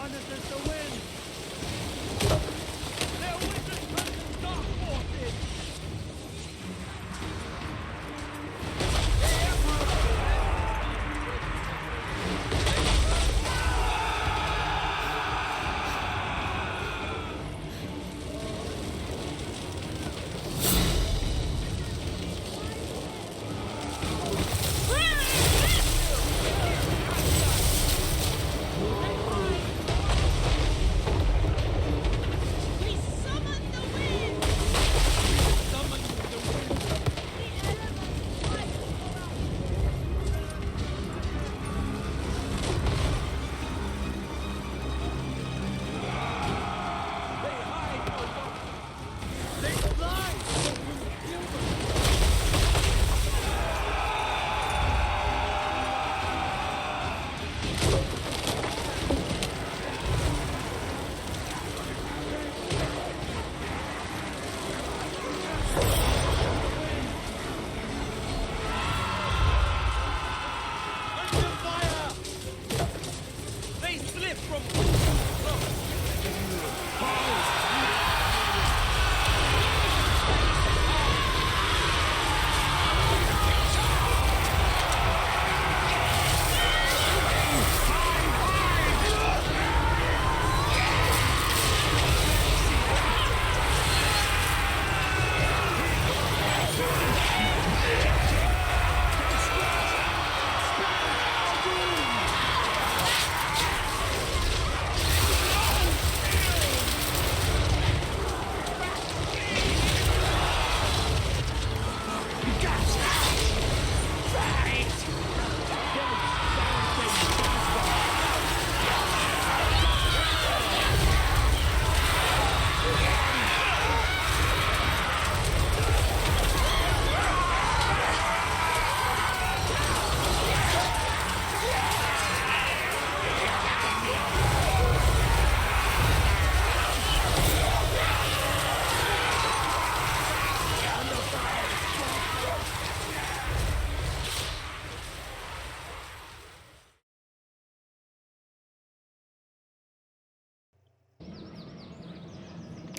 harnesses the wind. Their witness presence dark forces.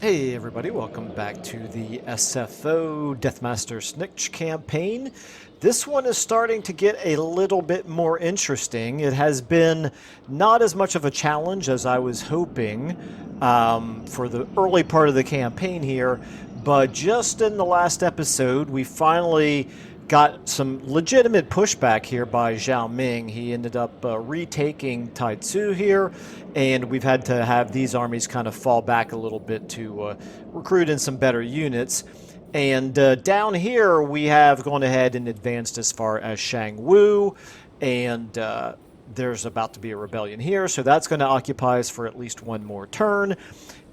Hey everybody, welcome back to the SFO Deathmaster Snikch campaign. This one is starting to get a little bit more interesting. It has been not as much of a challenge as I was hoping for the early part of the campaign here, but just in the last episode we finally got some legitimate pushback here by Zhao Ming. He ended up retaking Taitsu here, and we've had to have these armies kind of fall back a little bit to recruit in some better units. And down here we have gone ahead and advanced as far as Shangwu, and there's about to be a rebellion here, so that's going to occupy us for at least one more turn.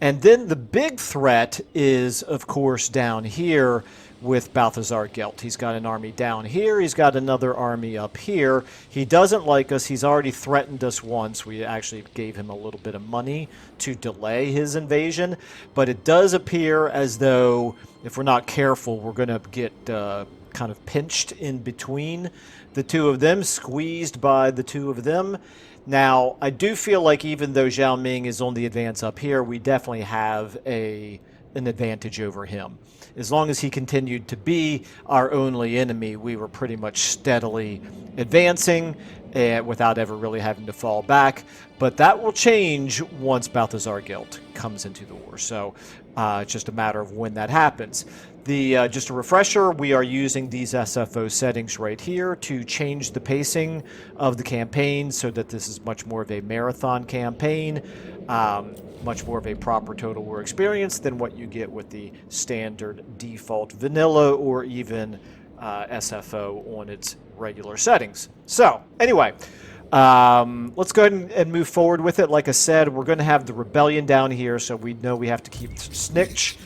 And then the big threat is, of course, down here with Balthazar Gelt. He's got an army down here. He's got another army up here. He doesn't like us. He's already threatened us once. We actually gave him a little bit of money to delay his invasion. But it does appear as though, if we're not careful, we're going to get kind of pinched in between the two of them, squeezed by the two of them. Now, I do feel like even though Zhao Ming is on the advance up here, we definitely have an advantage over him. As long as he continued to be our only enemy, we were pretty much steadily advancing without ever really having to fall back. But that will change once Balthazar Gelt comes into the war. So it's just a matter of when that happens. Just a refresher, we are using these SFO settings right here to change the pacing of the campaign so that this is much more of a marathon campaign, much more of a proper Total War experience than what you get with the standard default vanilla or even SFO on its regular settings. So, anyway, let's go ahead and move forward with it. Like I said, we're going to have the rebellion down here, so we know we have to keep Snikch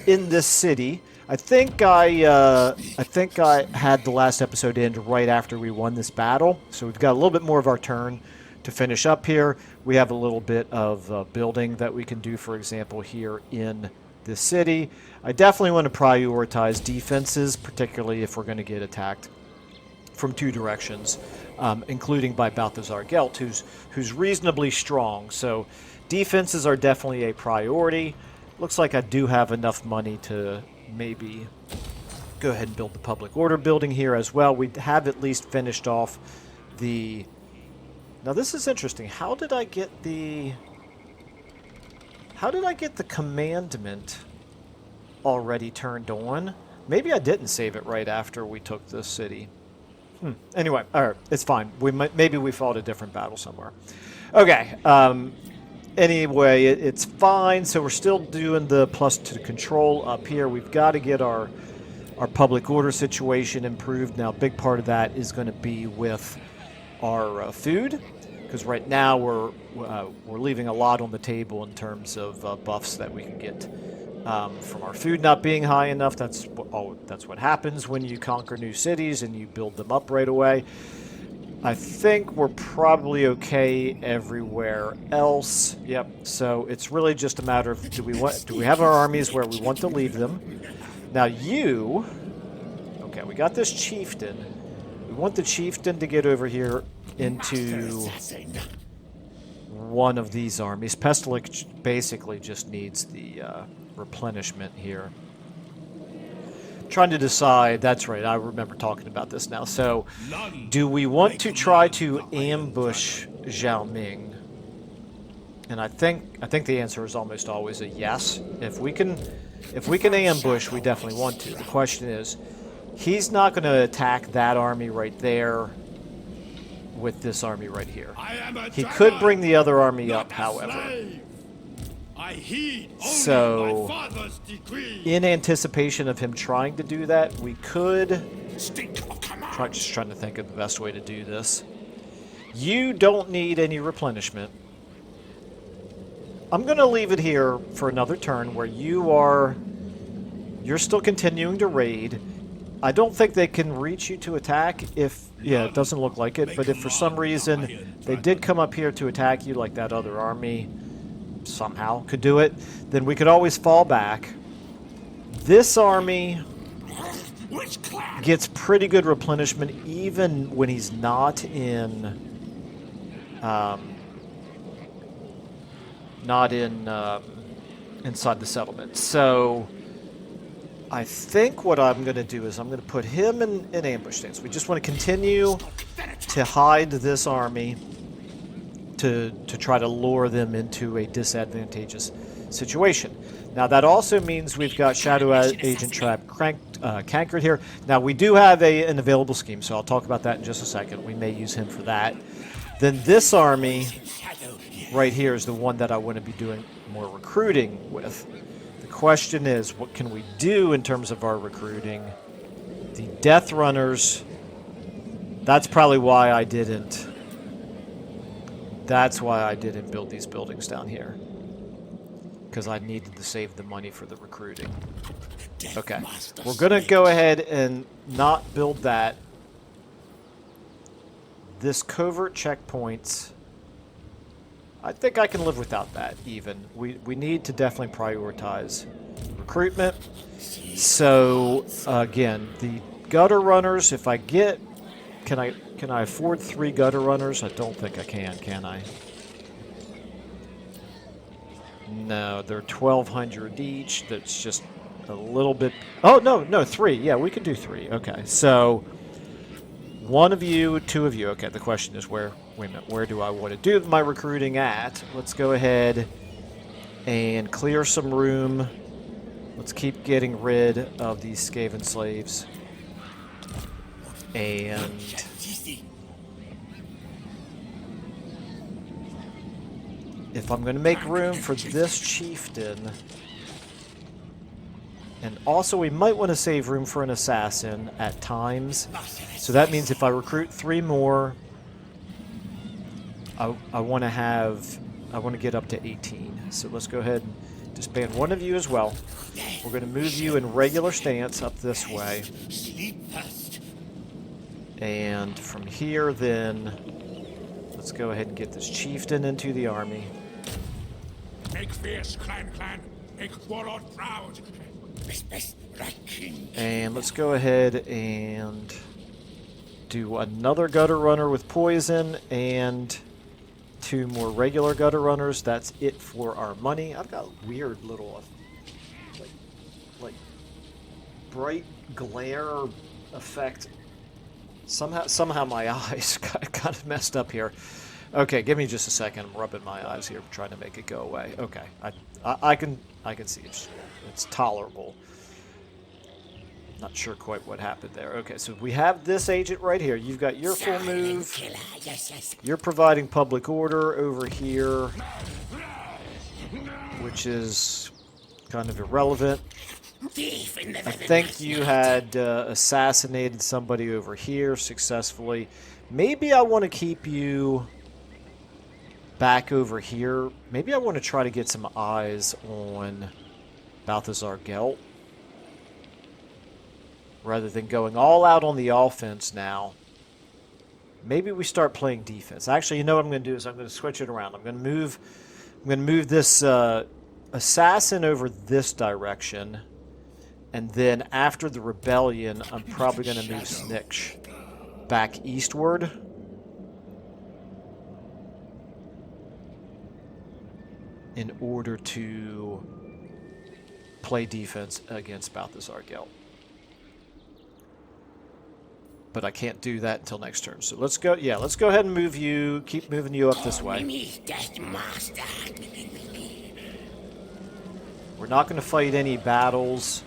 in this city. I think I had the last episode end right after we won this battle, so we've got a little bit more of our turn to finish up here. We have a little bit of building that we can do, for example, here in the city. I definitely want to prioritize defenses, particularly if we're going to get attacked from two directions, including by Balthazar Gelt, who's reasonably strong. So Defenses are definitely a priority. Looks like I do have enough money to maybe go ahead and build the public order building here as well. We have at least finished off the... Now this is interesting. How did I get the commandment already turned on? Maybe I didn't save it right after we took this city. Anyway, all right, it's fine. Maybe we fought a different battle somewhere. Okay. Anyway, it's fine. So we're still doing the plus to control up here. We've got to get our public order situation improved. Now, a big part of that is going to be with our food, because right now we're leaving a lot on the table in terms of buffs that we can get from our food not being high enough. That's what happens when you conquer new cities and you build them up right away. I think we're probably okay everywhere else. Yep. So it's really just a matter of do we have our armies where we want to leave them? Now okay, we got this chieftain. We want the chieftain to get over here into one of these armies. Pestilence basically just needs the replenishment here. Trying to decide, that's right, I remember talking about this now. So, do we want to try to ambush Zhao Ming? And I think the answer is almost always a yes. If we can ambush, we definitely want to. The question is, he's not going to attack that army right there with this army right here. He could bring the other army up, however. So, in anticipation of him trying to do that, we could... just trying to think of the best way to do this. You don't need any replenishment. I'm going to leave it here for another turn where you're still continuing to raid. I don't think they can reach you to attack if... Yeah, it doesn't look like it, but if for some reason they did come up here to attack you like that other army somehow could do it, then we could always fall back. This army gets pretty good replenishment even when he's not in inside the settlement. So I think what I'm going to do is I'm going to put him in ambush stance. We just want to continue to hide this army to try to lure them into a disadvantageous situation. Now that also means we've got Shadow Agent Trap cankered here. Now we do have an available scheme, so I'll talk about that in just a second. We may use him for that. Then this army right here is the one that I want to be doing more recruiting with. The question is, what can we do in terms of our recruiting? The Death Runners, that's probably why I didn't... That's why I didn't build these buildings down here. Because I needed to save the money for the recruiting. Okay. We're going to go ahead and not build that. This covert checkpoints, I think I can live without that even. We need to definitely prioritize recruitment. So, again, the gutter runners, if I get... Can I afford 3 gutter runners? I don't think I can I? No, they're 1,200 each. That's just a little bit... Oh, no, 3. Yeah, we could do 3. Okay, so 1 of you, 2 of you. Okay, the question is wait a minute, where do I want to do my recruiting at? Let's go ahead and clear some room. Let's keep getting rid of these Skaven slaves. And if I'm going to make room for this chieftain, and also we might want to save room for an assassin at times. So that means if I recruit 3 more, I want to get up to 18. So let's go ahead and disband 1 of you as well. We're going to move you in regular stance up this way. And from here, then, let's go ahead and get this chieftain into the army. Make fierce, clan. Make warlord proud. And let's go ahead and do another gutter runner with poison and 2 more regular gutter runners. That's it for our money. I've got a weird little, like bright glare effect. Somehow my eyes got kind of messed up here. Okay, give me just a second. I'm rubbing my eyes here, trying to make it go away. Okay, I can see it's tolerable. Not sure quite what happened there. Okay, so we have this agent right here. You've got your full move. You're providing public order over here, which is kind of irrelevant. I think you had assassinated somebody over here successfully. Maybe I want to keep you back over here. Maybe I want to try to get some eyes on Balthazar Gelt, rather than going all out on the offense now. Maybe we start playing defense. Actually, you know what I'm going to do is I'm going to switch it around. I'm going to move this assassin over this direction, and then after the rebellion, I'm probably going to move Snikch back eastward. In order to play defense against Balthazar Gelt. But I can't do that until next turn. So let's go. Yeah, let's go ahead and move you. Keep moving you up this way. Deathmaster. We're not going to fight any battles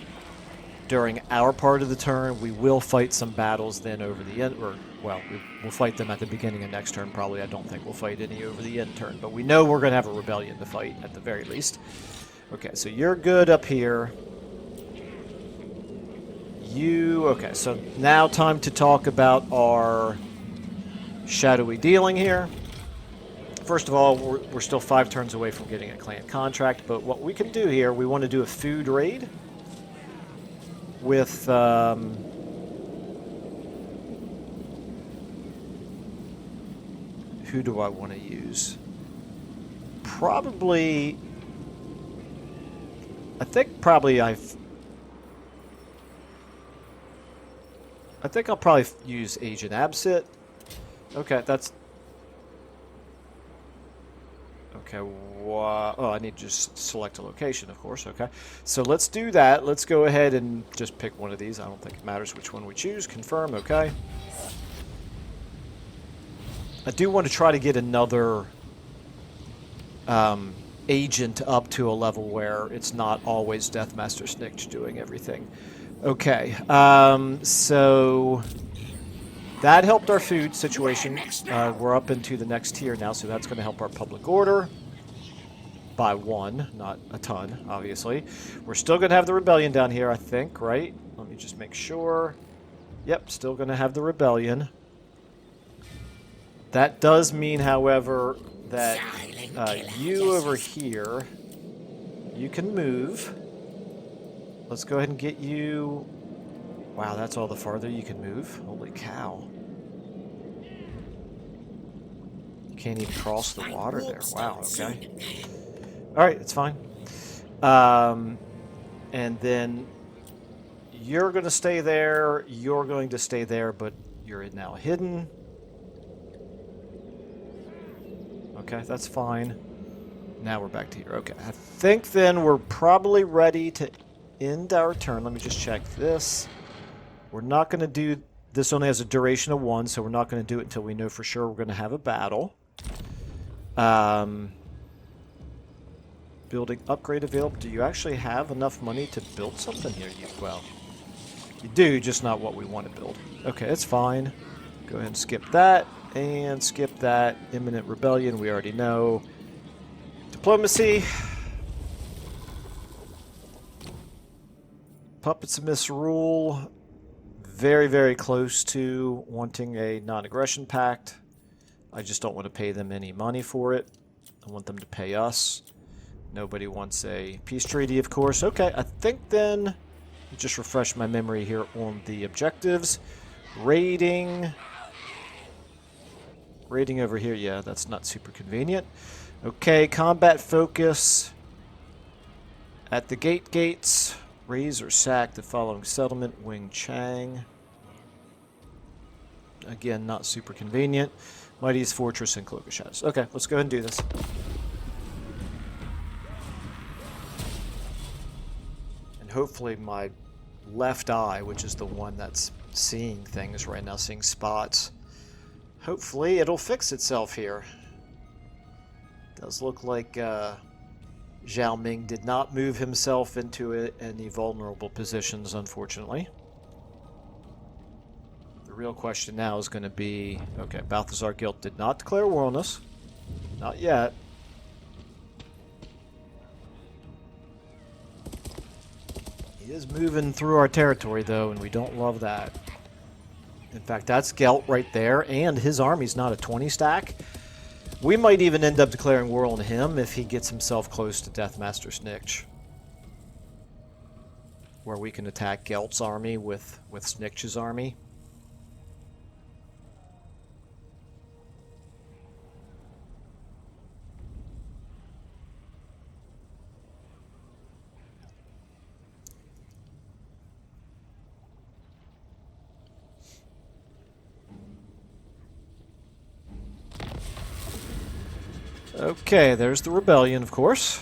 during our part of the turn. We will fight some battles then over the end. Or, well, we'll fight them at the beginning of next turn. Probably, I don't think we'll fight any over the end turn. But we know we're going to have a rebellion to fight at the very least. Okay, so you're good up here. Okay, so now time to talk about our shadowy dealing here. First of all, we're still 5 turns away from getting a clan contract, but what we can do here, we want to do a food raid with who do I want to use? Probably, I think I'll probably use Agent Absit. Okay, that's... Okay, oh, I need to just select a location, of course. Okay, so let's do that. Let's go ahead and just pick one of these. I don't think it matters which one we choose. Confirm, okay. I do want to try to get another agent up to a level where it's not always Deathmaster Snikch doing everything. Okay, so that helped our food situation. We're up into the next tier now, so that's going to help our public order by 1, not a ton, obviously. We're still going to have the rebellion down here, I think, right? Let me just make sure. Yep, still going to have the rebellion. That does mean, however, that you over here, you can move. Let's go ahead and get you... Wow, that's all the farther you can move. Holy cow. You can't even cross the water there. Wow, okay. Alright, it's fine. And then you're going to stay there, you're going to stay there, but you're now hidden. Okay, that's fine. Now we're back to here. Okay, I think then we're probably ready to end our turn. Let me just check this. We're not going to do... This only has a duration of 1, so we're not going to do it until we know for sure we're going to have a battle. Building upgrade available. Do you actually have enough money to build something here? Well, you do, just not what we want to build. Okay, it's fine. Go ahead and skip that. And skip that. Imminent rebellion, we already know. Diplomacy. Puppets misrule. Very, very close to wanting a non-aggression pact. I just don't want to pay them any money for it. I want them to pay us. Nobody wants a peace treaty, of course. Okay, I think then... Just refresh my memory here on the objectives. Raiding... Raiding over here, yeah, that's not super convenient. Okay, combat focus. At the gates. Raise or sack the following settlement. Wing Chang. Again, not super convenient. Mighty's Fortress and Cloak of Shadows. Okay, let's go ahead and do this. And hopefully my left eye, which is the one that's seeing things right now, seeing spots, hopefully it'll fix itself here. Does look like Zhao Ming did not move himself into any vulnerable positions, unfortunately. The real question now is going to be, okay, Balthazar Guild did not declare war on us. Not yet. He is moving through our territory, though, and we don't love that. In fact, that's Gelt right there, and his army's not a 20 stack. We might even end up declaring war on him if he gets himself close to Deathmaster Snikch, where we can attack Gelt's army with Snikch's army. Okay, there's the rebellion, of course.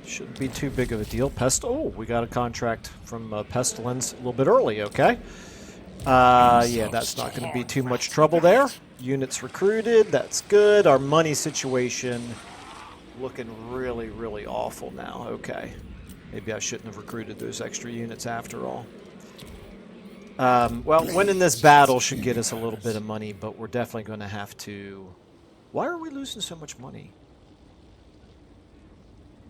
Shouldn't be too big of a deal. Oh, we got a contract from Pestilence a little bit early, okay. Yeah, that's not going to be too much trouble there. Units recruited, that's good. Our money situation looking really, really awful now. Okay. Maybe I shouldn't have recruited those extra units after all. Well, winning this battle should get us a little bit of money, but we're definitely going to have to... Why are we losing so much money?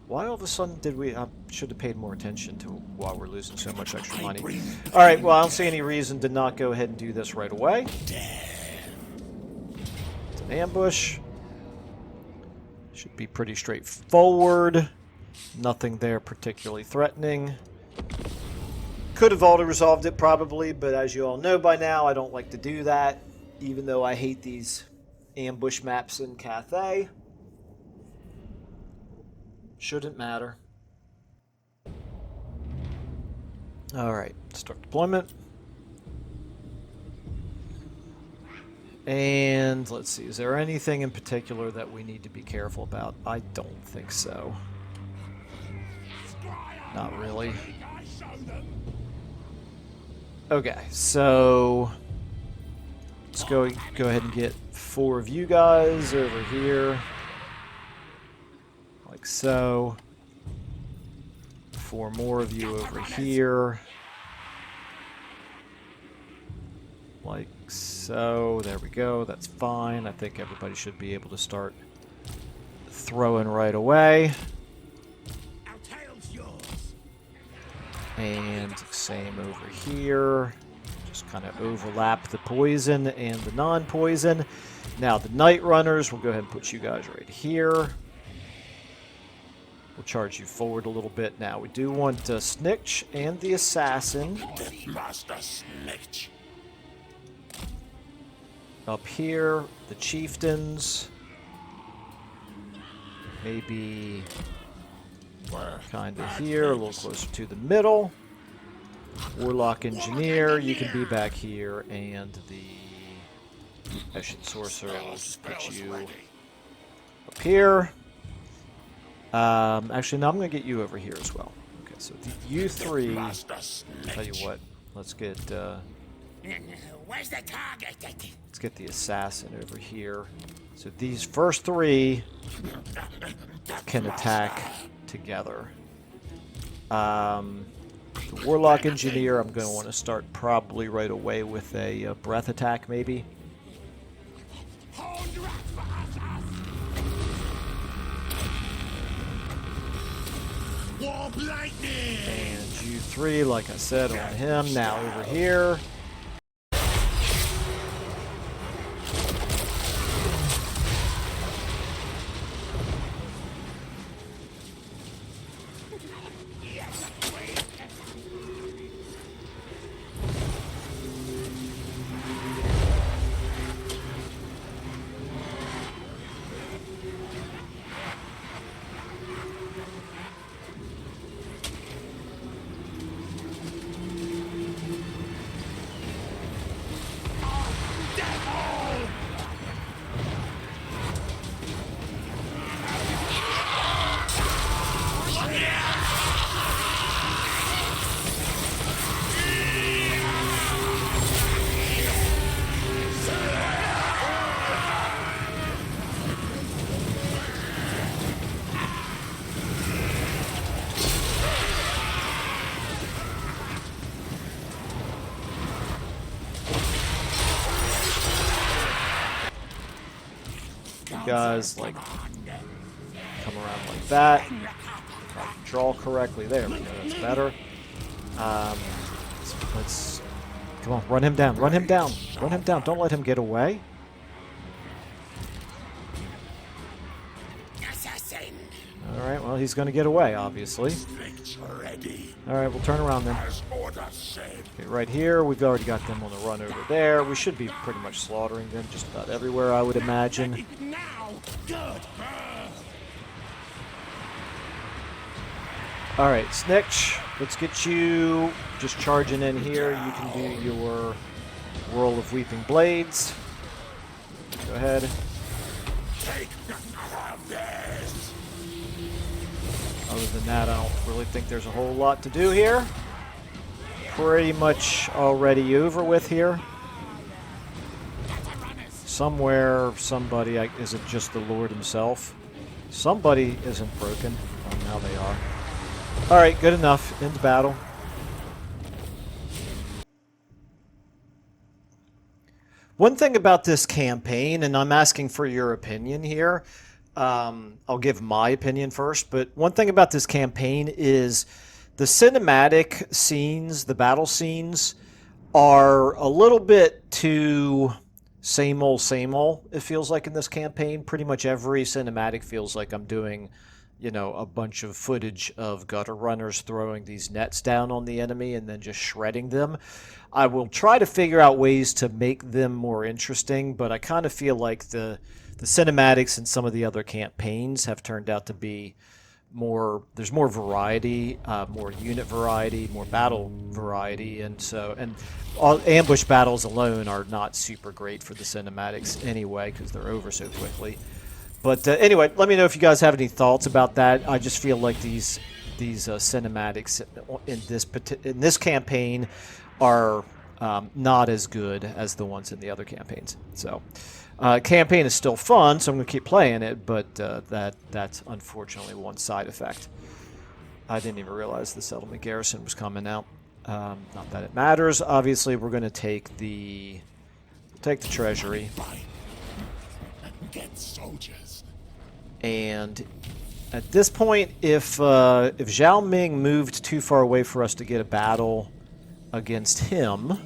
Why all of a sudden did we... I should have paid more attention to why we're losing so much extra money. Alright, well, I don't see any reason to not go ahead and do this right away. It's an ambush. Should be pretty straightforward. Nothing there particularly threatening. Could have auto-resolved it probably, but as you all know by now, I don't like to do that, even though I hate these ambush maps in Cathay. Shouldn't matter. Alright, start deployment. And let's see, is there anything in particular that we need to be careful about? I don't think so. Not really. Okay, so let's go ahead and get 4 of you guys over here. Like so. 4 more of you over here. Like so. There we go. That's fine. I think everybody should be able to start throwing right away. And same over here. Just kind of overlap the poison and the non-poison. Now the Night Runners, we'll go ahead and put you guys right here. We'll charge you forward a little bit. Now we do want Snikch and the Assassin. Deathmaster Snikch. Up here, the Chieftains. Maybe kind of here, a little closer to the middle. Warlock Engineer, you can be back here, and the Ashen Sorcerer will just put you up here. Actually, no, I'm going to get you over here as well. Okay, so you 3, tell you what, let's get Where's the target? let's get the Assassin over here. So these first 3 can attack together. The Warlock Engineer, I'm going to want to start probably right away with a breath attack, maybe. And you 3, like I said, on him. Now over here. guys like come around like that. Draw correctly. There we go. That's better. Let's come on. Run him down. Run him down. Run him down. Don't let him get away. Assassin. All right. Well, he's going to get away, obviously. Ready. All right. We'll turn around then. As order said. Okay, right here, we've already got them on the run over there. We should be pretty much slaughtering them just about everywhere, I would imagine. Now. Good. All right, Snikch, let's get you just charging in here. You can do your Whirl of Weeping Blades. Go ahead. Take this. Other than that, I don't really think there's a whole lot to do here. Pretty much already over with here. Somewhere, somebody, is it just the Lord himself? Somebody isn't broken. Oh, now they are. Alright, good enough. End battle. One thing about this campaign, and I'm asking for your opinion here, I'll give my opinion first, but one thing about this campaign is the cinematic scenes, the battle scenes, are a little bit too same old, it feels like in this campaign. Pretty much every cinematic feels like I'm doing, you know, a bunch of footage of gutter runners throwing these nets down on the enemy and then just shredding them. I will try to figure out ways to make them more interesting, but I kind of feel like the cinematics in some of the other campaigns have turned out to be more, there's more variety, more unit variety, more battle variety, and all ambush battles alone are not super great for the cinematics anyway because they're over so quickly. But anyway, let me know if you guys have any thoughts about that. I just feel like these cinematics in this campaign are not as good as the ones in the other campaigns. So, campaign is still fun, so I'm going to keep playing it. But that's unfortunately one side effect. I didn't even realize the settlement garrison was coming out. Not that it matters. Obviously, we're going to take the treasury. Get soldiers. And at this point, if Zhao Ming moved too far away for us to get a battle against him,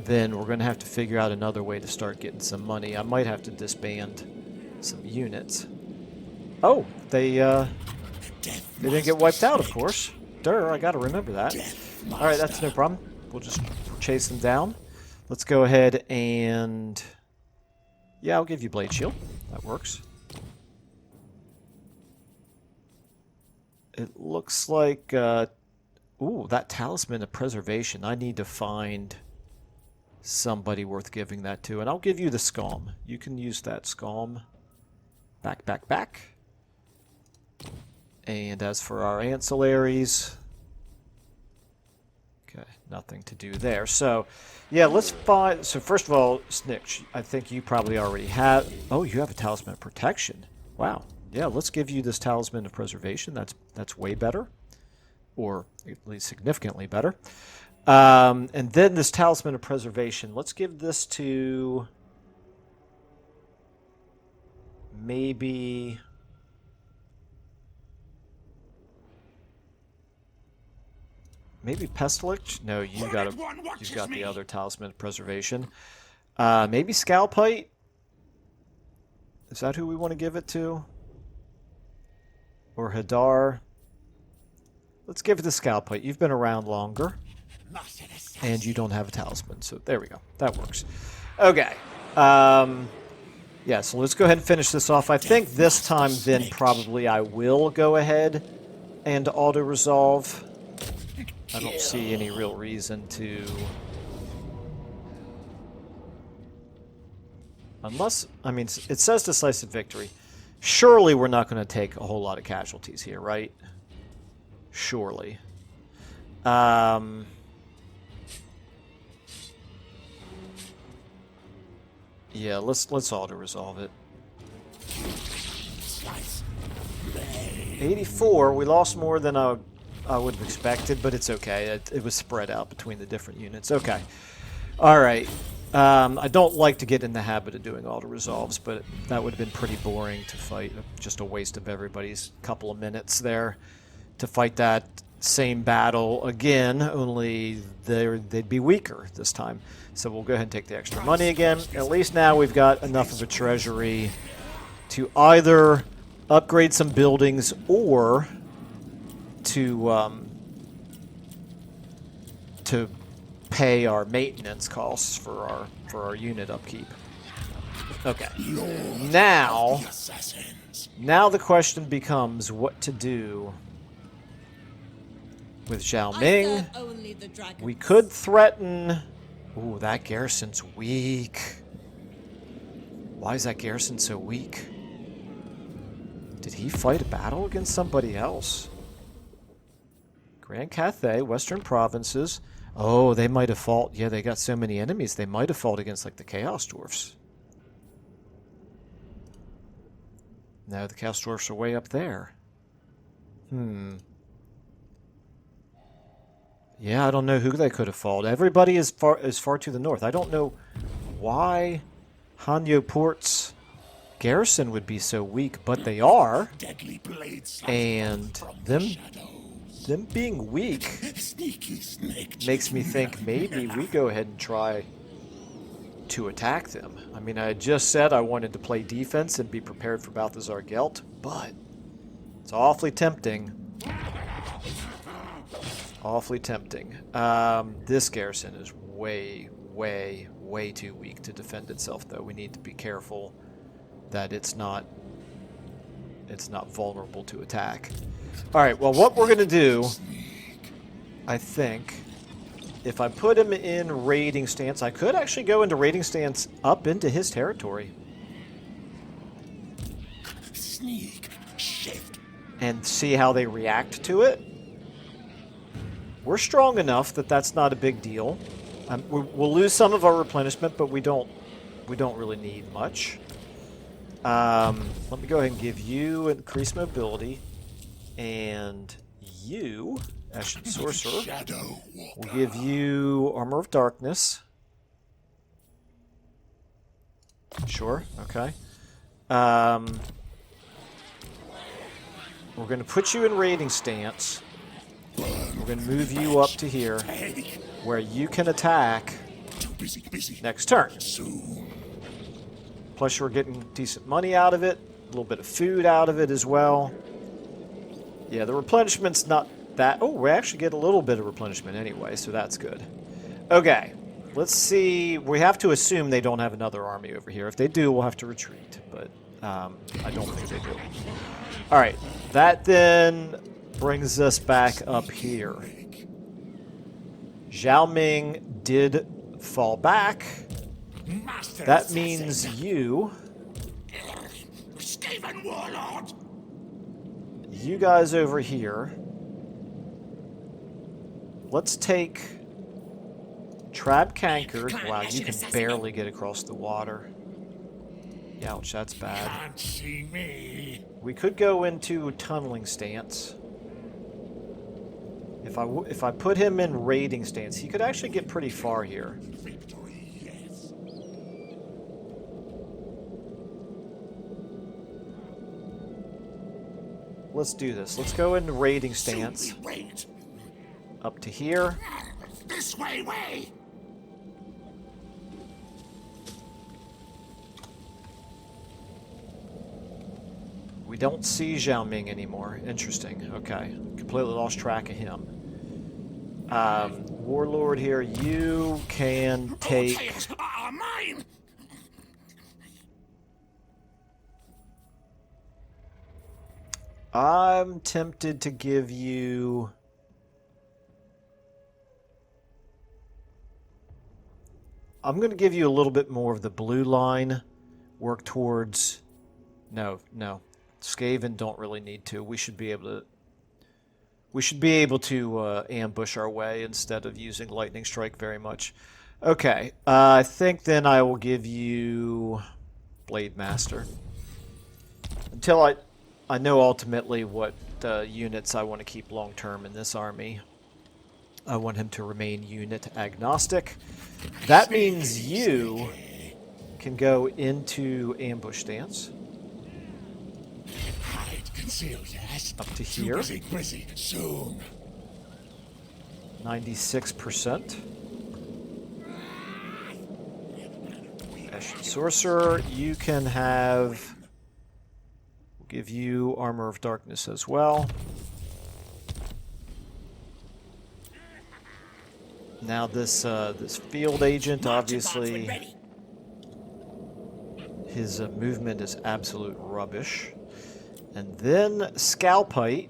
then we're going to have to figure out another way to start getting some money. I might have to disband some units. Oh, they didn't get wiped out, of course. Durr, I got to remember that. All right, that's no problem. We'll just chase them down. Let's go ahead and... yeah, I'll give you Blade Shield. That works. It looks like... ooh, that Talisman of Preservation. I need to find somebody worth giving that to. And I'll give you the Scalm. You can use that Scalm. Back, back, back. And as for our ancillaries... okay, nothing to do there. So... yeah, let's find... so first of all, Snikch, I think you probably already have... oh, you have a Talisman of Protection. Wow. Yeah, let's give you this Talisman of Preservation. That's way better. Or at least significantly better. And then this Talisman of Preservation. Let's give this to... maybe... maybe Pestilence? No, you've got the other Talisman of Preservation. Maybe Scalpite? Is that who we want to give it to? Or Hadar? Let's give it to Scalpite. You've been around longer. And you don't have a Talisman, so there we go. That works. Okay. Yeah, so let's go ahead and finish this off. I think this time then probably I will go ahead and auto-resolve. I don't see any real reason to... unless, I mean, it says decisive victory. Surely we're not going to take a whole lot of casualties here, right? Surely. Yeah, let's auto-resolve it. 84, we lost more than I would have expected, but it's okay. It was spread out between the different units. Okay. Alright. I don't like to get in the habit of doing auto-resolves, but that would have been pretty boring to fight. Just a waste of everybody's couple of minutes there to fight that same battle again, only they'd be weaker this time. So we'll go ahead and take the extra money again. At least now we've got enough of a treasury to either upgrade some buildings or to pay our maintenance costs for our unit upkeep. Okay. Now the question becomes what to do with Zhao Ming. We could threaten. Ooh, that garrison's weak. Why is that garrison so weak? Did he fight a battle against somebody else? Grand Cathay, Western Provinces. Oh, they might have fought. Yeah, they got so many enemies. They might have fought against, like, the Chaos Dwarfs. No, the Chaos Dwarfs are way up there. Yeah, I don't know who they could have fought. Everybody is far to the north. I don't know why Hanyo Port's garrison would be so weak, but they are. And them being weak makes me think maybe we go ahead and try to attack them. I mean, I just said I wanted to play defense and be prepared for Balthazar Gelt, but it's awfully tempting. Awfully tempting. This garrison is way too weak to defend itself, though. We need to be careful that it's not vulnerable to attack. Alright, well, what we're going to do, I think, if I put him in raiding stance, I could actually go into raiding stance up into his territory. Sneak, shift. And see how they react to it. We're strong enough that that's not a big deal. We'll lose some of our replenishment, but we don't really need much. Let me go ahead and give you increased mobility, and you, Ashen Sorcerer, will give you Armor of Darkness. Sure, okay. We're going to put you in raiding stance. We're going to move you up to here, where you can attack next turn. Plus, you're getting decent money out of it, a little bit of food out of it as well. Yeah, the replenishment's not that... Oh, we actually get a little bit of replenishment anyway, so that's good. Okay, let's see. We have to assume they don't have another army over here. If they do, we'll have to retreat, but I don't think they do. All right, that then brings us back up here. Zhao Ming did fall back. That means you guys over here. Let's take Trab Cankered. Wow, you can barely get across the water. Ouch, that's bad. Can't see me. We could go into tunneling stance. If I put him in raiding stance, he could actually get pretty far here. Victory, yes. Let's do this. Let's go into raiding stance. Wait. Up to here. This way. We don't see Zhao Ming anymore. Interesting. Okay. Completely lost track of him. Warlord here, you can take... Mine. I'm tempted to give you... I'm going to give you a little bit more of the blue line. Work towards... No. Skaven don't really need to. We should be able to ambush our way instead of using lightning strike very much. Okay, I think then I will give you Blade Master until I know ultimately what units I want to keep long term in this army. I want him to remain unit agnostic. That means you can go into ambush stance. Hide, conceal, yes. Up to Too here. busy, soon. 96%. Ashen Sorcerer, you can have... We'll give you Armor of Darkness as well. Now this field agent, obviously, his movement is absolute rubbish. And then Scalpite,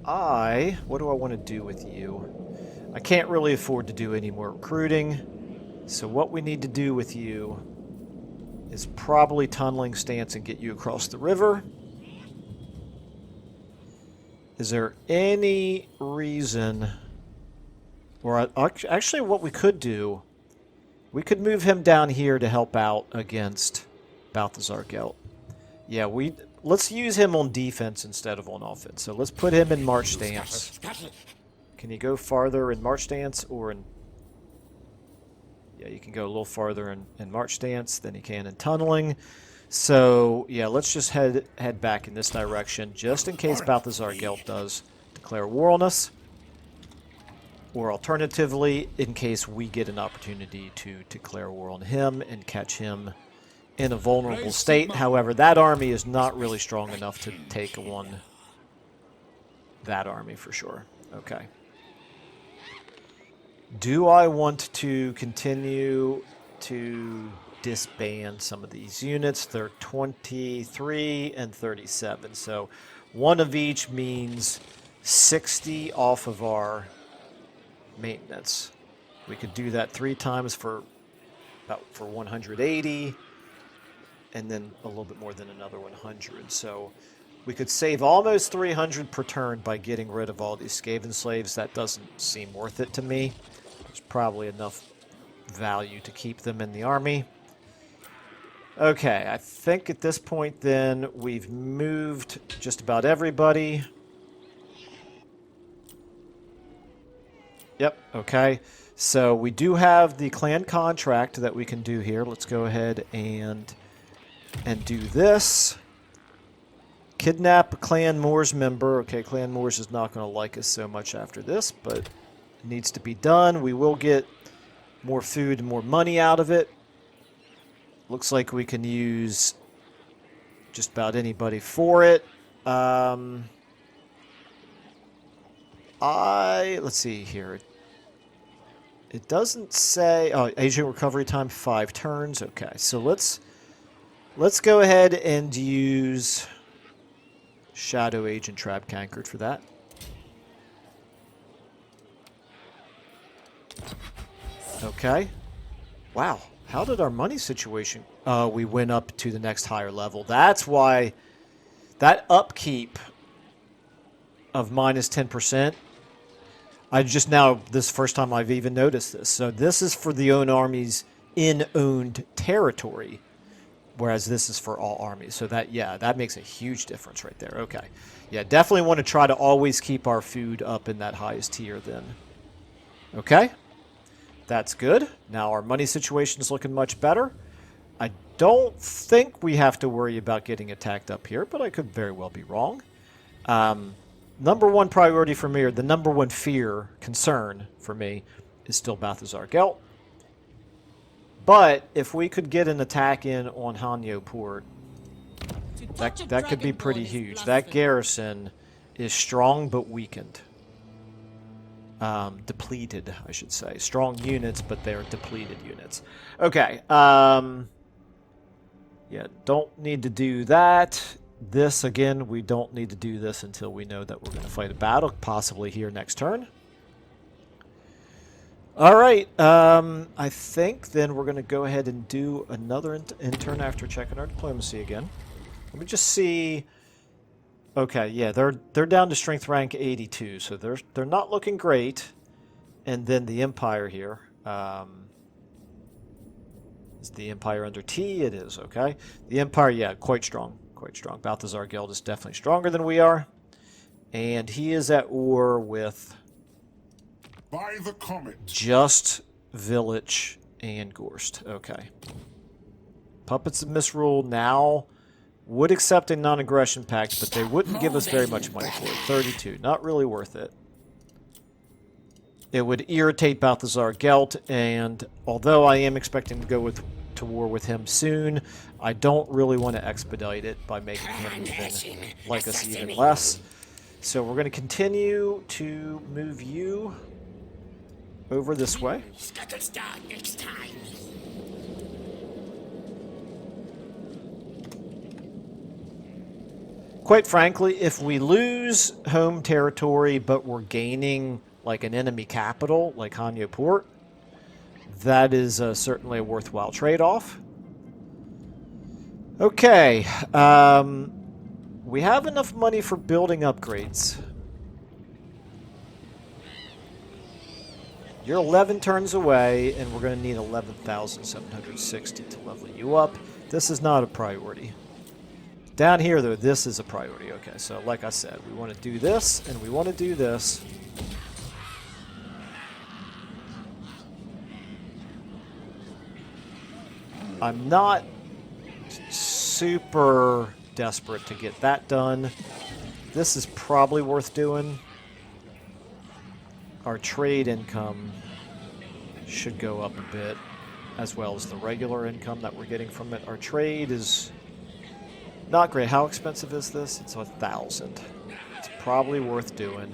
what do I want to do with you? I can't really afford to do any more recruiting. So what we need to do with you is probably tunneling stance and get you across the river. Is there any reason... Or actually what we could do, we could move him down here to help out against Balthazar Gelt. Yeah, let's use him on defense instead of on offense. So let's put him in march stance. Can you go farther in march stance or in... Yeah, you can go a little farther in march stance than you can in tunneling. So, yeah, let's just head back in this direction, just in case Balthazar Gelt does declare war on us. Or alternatively, in case we get an opportunity to declare war on him and catch him in a vulnerable state. However, that army is not really strong enough to take on that army for sure. Okay. Do I want to continue to disband some of these units? They're 23 and 37. So one of each means 60 off of our maintenance. We could do that 3 times for 180, and then a little bit more than another 100. So we could save almost 300 per turn by getting rid of all these Skaven slaves. That doesn't seem worth it to me. There's probably enough value to keep them in the army. Okay, I think at this point then we've moved just about everybody. Yep, okay. So we do have the clan contract that we can do here. Let's go ahead and do this. Kidnap a Clan Moors member. Okay, Clan Moors is not going to like us so much after this, but it needs to be done. We will get more food and more money out of it. Looks like we can use just about anybody for it. Let's see here. It doesn't say... Oh, agent recovery time, 5 turns. Okay, so let's go ahead and use Shadow Agent Trap Cankered for that. Okay. Wow. How did our money situation... we went up to the next higher level. That's why that upkeep of minus 10%... I just now, this is the first time I've even noticed this. So this is for the own armies in owned territory, whereas this is for all armies. So that, yeah, that makes a huge difference right there. Okay. Yeah, definitely want to try to always keep our food up in that highest tier then. Okay. That's good. Now our money situation is looking much better. I don't think we have to worry about getting attacked up here, but I could very well be wrong. Number one priority for me, or the number one fear, concern for me, is still Balthazar Gelt. But if we could get an attack in on Hanyo Port, that could be pretty huge. That garrison is strong but weakened. Depleted, I should say. Strong units, but they're depleted units. Okay. Yeah, don't need to do that. This, again, we don't need to do this until we know that we're going to fight a battle, possibly here next turn. All right. I think then we're going to go ahead and do another intern after checking our diplomacy again. Let me just see. Okay, yeah, they're down to strength rank 82, so they're not looking great. And then the Empire here. Is the Empire under T? It is, okay. The Empire, yeah, quite strong. Quite strong. Balthazar Gelt is definitely stronger than we are. And he is at war with By the comet. Just Village and Gorst. Okay. Puppets of Misrule now would accept a non-aggression pact, but they wouldn't give us very much money for it. 32. Not really worth it. It would irritate Balthazar Gelt, and although I am expecting to go to war with him soon, I don't really want to expedite it by making him even like us even less. So we're going to continue to move you over this way. Scuttlestar next time. Quite frankly, if we lose home territory, but we're gaining like an enemy capital, like Hanyo Port, that is certainly a worthwhile trade-off. Okay, we have enough money for building upgrades. You're 11 turns away, and we're going to need 11,760 to level you up. This is not a priority. Down here, though, this is a priority. Okay, so like I said, we want to do this, and we want to do this. I'm not super desperate to get that done. This is probably worth doing. Our trade income should go up a bit, as well as the regular income that we're getting from it. Our trade is not great. How expensive is this? It's 1,000. It's probably worth doing.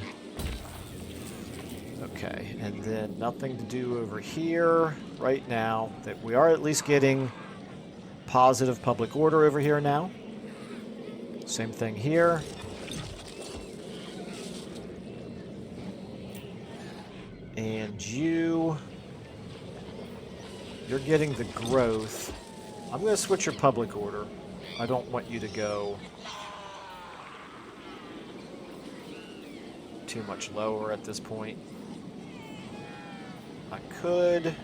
Okay, and then nothing to do over here right now. That we are at least getting positive public order over here now. Same thing here. And you're getting the growth. I'm going to switch your public order. I don't want you to go too much lower at this point. I could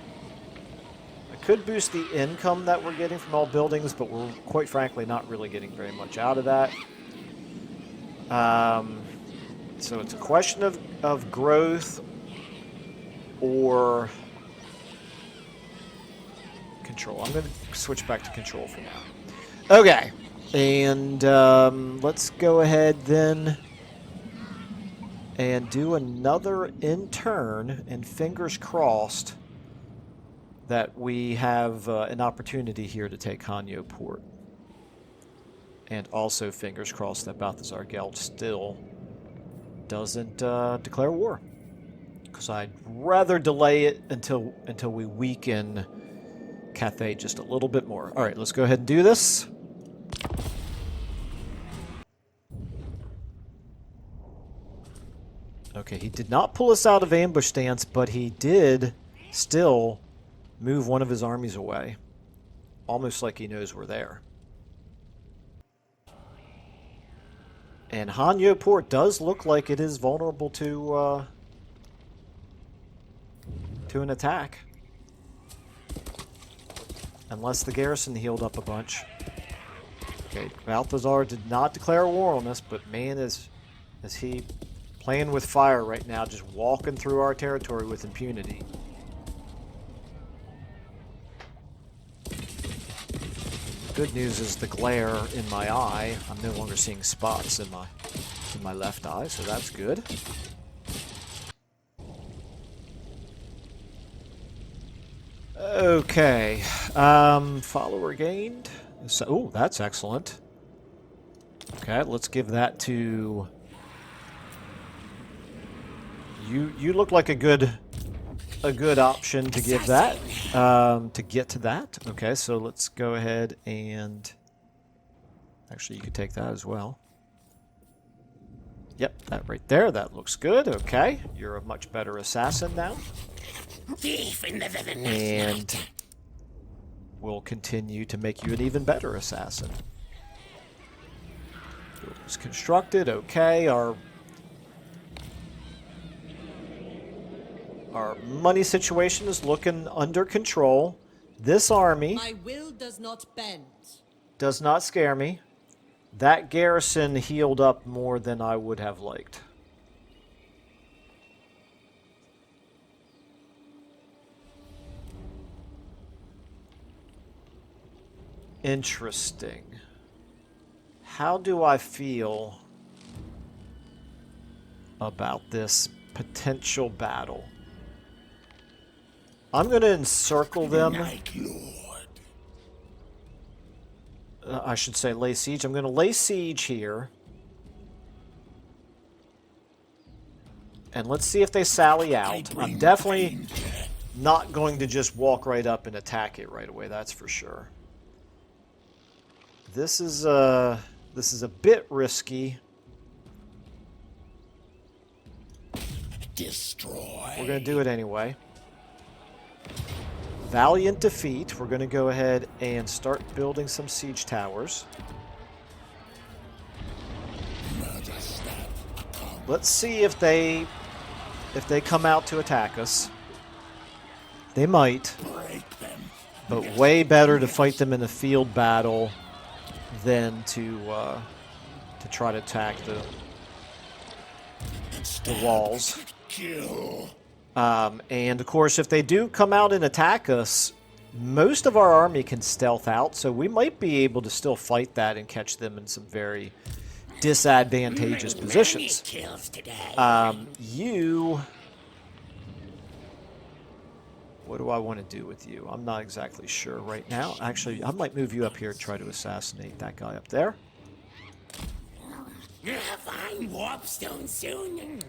boost the income that we're getting from all buildings, but we're quite frankly not really getting very much out of that. So it's a question of growth or control. I'm going to switch back to control for now. Okay, and let's go ahead then and do another in-turn, and fingers crossed that we have an opportunity here to take Hanyo Port. And also fingers crossed that Balthazar Gelt still doesn't declare war. Because I'd rather delay it until we weaken Cathay just a little bit more. Alright, let's go ahead and do this. Okay, he did not pull us out of ambush stance, but he did still move one of his armies away. Almost like he knows we're there. And Hanyo Port does look like it is vulnerable to an attack. Unless the garrison healed up a bunch. Okay, Balthazar did not declare war on us, but man, is he playing with fire right now, just walking through our territory with impunity. Good news is the glare in my eye. I'm no longer seeing spots in my left eye, so that's good. Okay, follower gained. So, oh, that's excellent. Okay, let's give that to you. You look like a good option to give that, to get to that. Okay, so let's go ahead and actually you could take that as well. Yep, that right there, that looks good. Okay, you're a much better assassin now. And we'll continue to make you an even better assassin. Buildings constructed, okay. Our money situation is looking under control. This army My will does not bend. does not scare me. That garrison healed up more than I would have liked. Interesting. How do I feel about this potential battle? I'm going to encircle them. Night Lord. I should say lay siege. I'm going to lay siege here. And let's see if they sally out. I'm definitely not going to just walk right up and attack it right away, that's for sure. This is a bit risky. Destroy. We're going to do it anyway. Valiant defeat. We're going to go ahead and start building some siege towers. Let's see if they come out to attack us. They might, but way better to fight them in a field battle than to try to attack the walls. And of course, if they do come out and attack us, most of our army can stealth out, so we might be able to still fight that and catch them in some very disadvantageous positions. What do I want to do with you? I'm not exactly sure right now. Actually, I might move you up here and try to assassinate that guy up there. Find warpstone soon.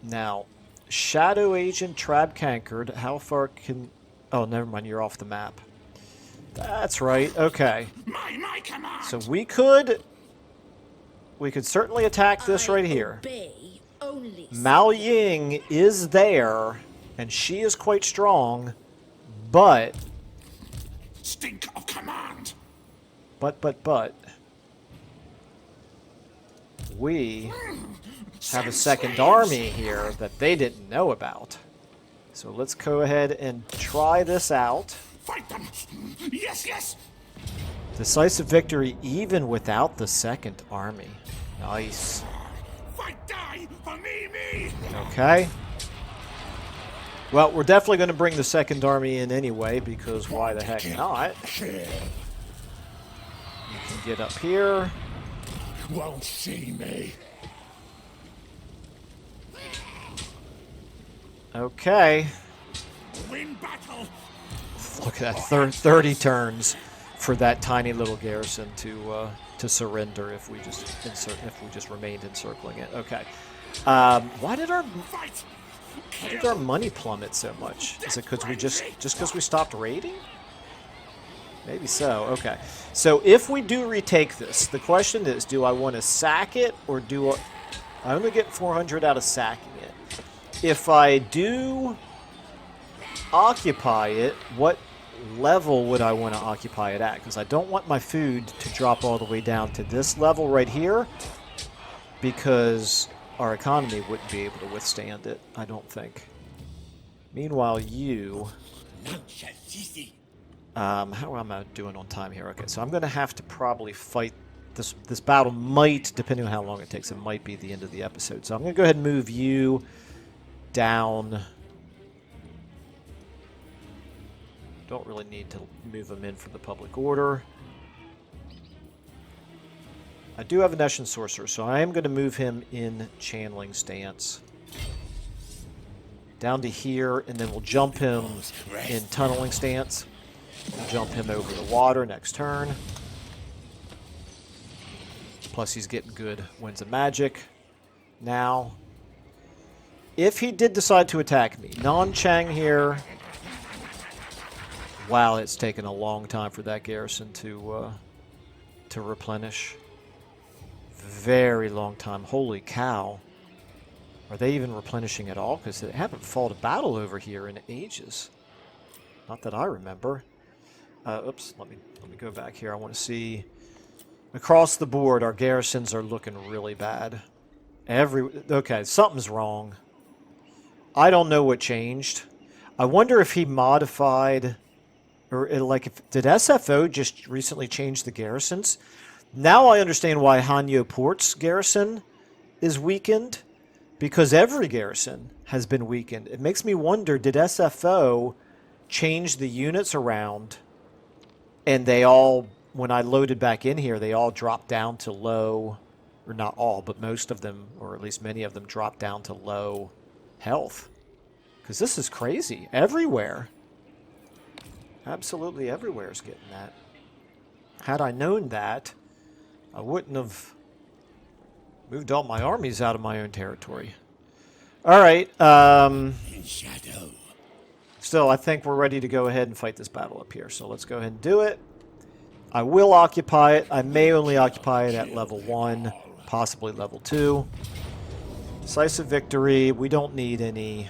Now, Shadow Agent Trab Cankered. How far can... Oh, never mind. You're off the map. That's right. Okay. My command. So we could certainly attack this right here. Obey only. Mao Ying is there, and she is quite strong, but... Stink of command. But... We have a second army here that they didn't know about. So let's go ahead and try this out. Fight them. Yes. Decisive victory even without the second army. Nice. Fight die for me. Okay. Well, we're definitely going to bring the second army in anyway, because why the heck not? You can get up here. Won't see me. Okay. Win battle. Look at that, 30 turns for that tiny little garrison to surrender if we just remained encircling it. Okay. Why did our money plummet so much? Is it because we just because we stopped raiding? Maybe so. Okay. So if we do retake this, the question is, do I want to sack it, or do I only get 400 out of sacking it? If I do occupy it, what level would I want to occupy it at? Because I don't want my food to drop all the way down to this level right here, because our economy wouldn't be able to withstand it, I don't think. Meanwhile, you... how am I doing on time here? Okay, so I'm going to have to probably fight this. This battle might, depending on how long it takes, it might be the end of the episode. So I'm going to go ahead and move you down. Don't really need to move them in for the public order. I do have a Nescian Sorcerer, so I am going to move him in channeling stance. Down to here, and then we'll jump him in tunneling stance. We'll jump him over the water next turn. Plus he's getting good Winds of Magic. Now, if he did decide to attack me, Non-Chang here. Wow, it's taken a long time for that garrison to replenish. Very long time. Holy cow. Are they even replenishing at all? Because they haven't fought a battle over here in ages. Not that I remember. Oops, let me go back here. I want to see across the board. Our garrisons are looking really bad. Okay, something's wrong. I don't know what changed. I wonder if he modified, or did SFO just recently change the garrisons? Now I understand why Hanyo Port's garrison is weakened, because every garrison has been weakened. It makes me wonder, did SFO change the units around And they all, when I loaded back in here, they all dropped down to low, or not all, but most of them, or at least many of them, dropped down to low health. Because this is crazy. Everywhere. Absolutely everywhere is getting that. Had I known that, I wouldn't have moved all my armies out of my own territory. Alright, Shadow. still, I think we're ready to go ahead and fight this battle up here. So let's go ahead and do it. I will occupy it. I may only occupy it at level 1, possibly level 2. Decisive victory. We don't need any